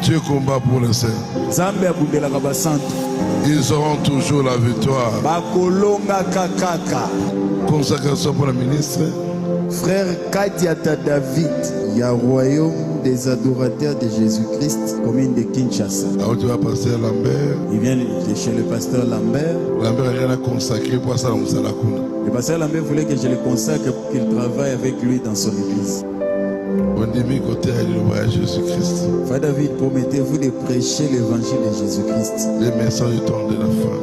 Dieu combat pour les saints. Ils auront toujours la victoire. Consécration pour le ministre. Frère Kadiata David, il y a royaume des adorateurs de Jésus-Christ, commune de Kinshasa. Alors tu vas passer à Lambert. Il vient de chez le pasteur Lambert. Lambert rien à consacrer pour ça. Le pasteur Lambert voulait que je le consacre pour qu'il travaille avec lui dans son église. On dit côté le voyage Jésus-Christ. Frère David, promettez-vous de prêcher l'évangile de Jésus-Christ. Les messages du temps de la fin.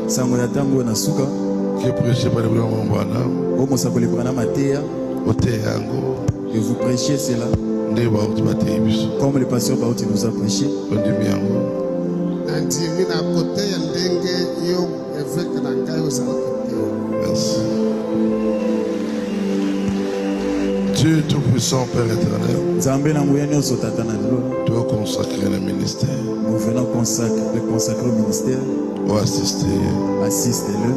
Qui est prêché par le gouvernement Branham. Et vous prêchez cela comme le pasteur Baouti nous a prêché. Merci. Dieu Tout-Puissant, Père éternel, tu vas consacrer le ministère. Nous venons consacrer au ministère. Ou assister. Assistez-le.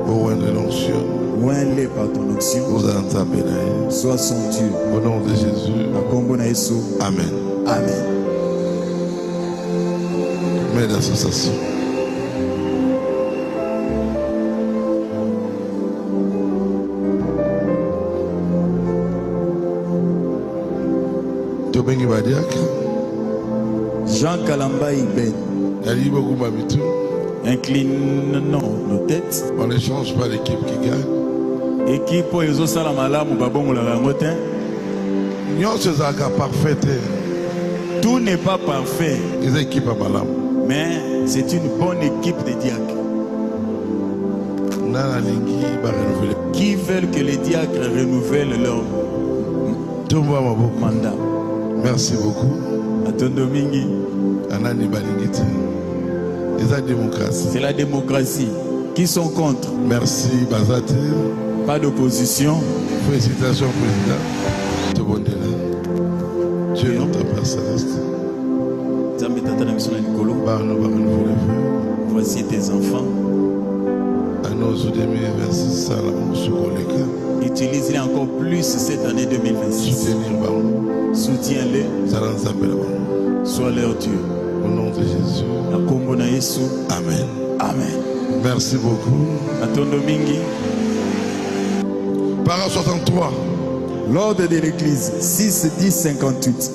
Ou rendre l'onction. Oins-le par ton onction. Sois son Dieu. Au nom de Jésus. Amen. Amen. Mets l'association. Jean Kalamba Iben. Inclinons nos têtes. On ne change pas l'équipe qui gagne. Équipe Oyezo Salamalamu Babongo la Rangotin. Tout n'est pas parfait. Mais c'est une bonne équipe de diacres. Qui veulent que les diacres renouvellent leur mandat. Merci beaucoup. Atondomingi. C'est la démocratie. Qui sont contre? Merci Bazate. Pas d'opposition. Félicitations président. Dieu est notre Père Céleste. Voici tes enfants. Utilise-les encore plus cette année 2026. Soutiens-les. Sois leur Dieu. Au nom de Jésus. Amen. Amen. Merci beaucoup. Parole 63. L'ordre de l'église 6-10-58.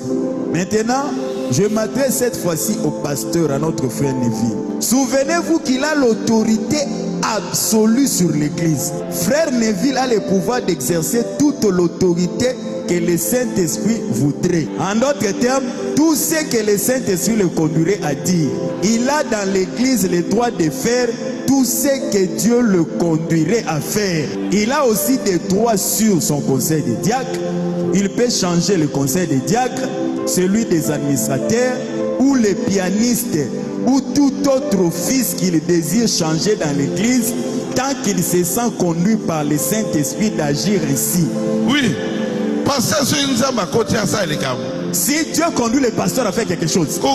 Maintenant, je m'adresse cette fois-ci au pasteur, à notre frère Neville. Souvenez-vous qu'il a l'autorité absolue sur l'église. Frère Neville a le pouvoir d'exercer toute l'autorité que le Saint-Esprit voudrait. En d'autres termes, tout ce que le Saint-Esprit le conduirait à dire. Il a dans l'église le droit de faire tout ce que Dieu le conduirait à faire. Il a aussi des droits sur son conseil de diacres. Il peut changer le conseil des diacres, celui des administrateurs ou les pianistes ou tout autre office qu'il désire changer dans l'église tant qu'il se sent conduit par le Saint-Esprit d'agir ainsi. Oui. Si Dieu conduit le pasteur à faire quelque chose, ne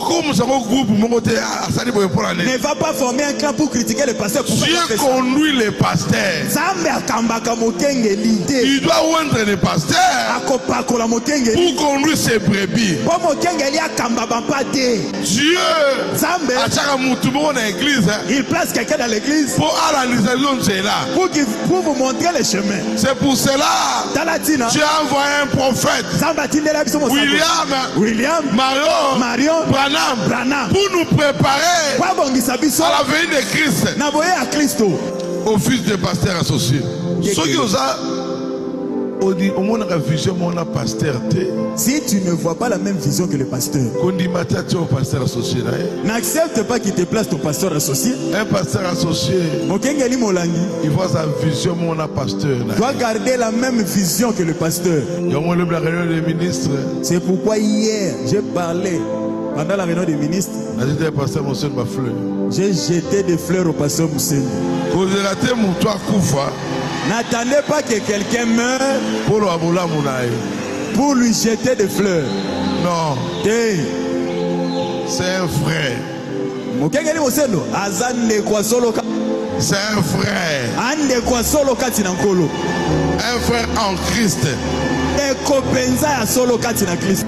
va pas former un clan pour critiquer le pasteur. Dieu conduit le pasteur. Il doit oindre le pasteur pour conduire ses brebis. Dieu il place quelqu'un dans l'église pour vous montrer le chemin. C'est pour cela Dieu a envoyé un prophète William, Marion, Branham pour nous préparer à la venue de Christ. Office de pasteur associé. Si tu ne vois pas la même vision que le pasteur, n'accepte pas qu'il te place ton pasteur associé. Un pasteur associé, il voit sa vision, doit garder la même vision que le pasteur. C'est pourquoi hier j'ai parlé pendant la réunion des ministres. J'ai jeté des fleurs au pasteur Moussène. N'attendez pas que quelqu'un meure pour lui jeter des fleurs. Non. C'est un frère. C'est un frère. Un frère en Christ.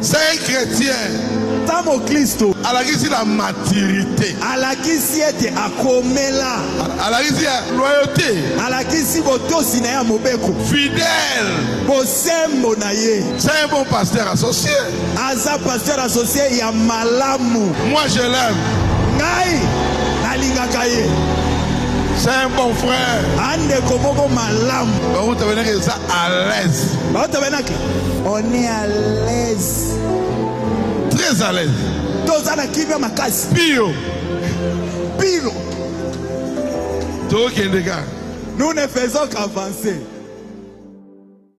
C'est un chrétien. Atamo Kristo. Alakisi la maturité. Alakisi ete akomela. Alakisi la loyauté. Alakisi botosi na ya mobeko. Fidèle. Bosembo na ye. C'est un bon pasteur associé. Aza pasteur associé ya malamu. Moi je l'aime. Ngai nalingaka ye. C'est un bon frère. Ande komoko malamu. On te venait ça à l'aise. On est à l'aise. Très à l'aise. Tozana kibia makasi. Pio. Pio. Toi qui es des gars. Nous ne faisons qu'avancer.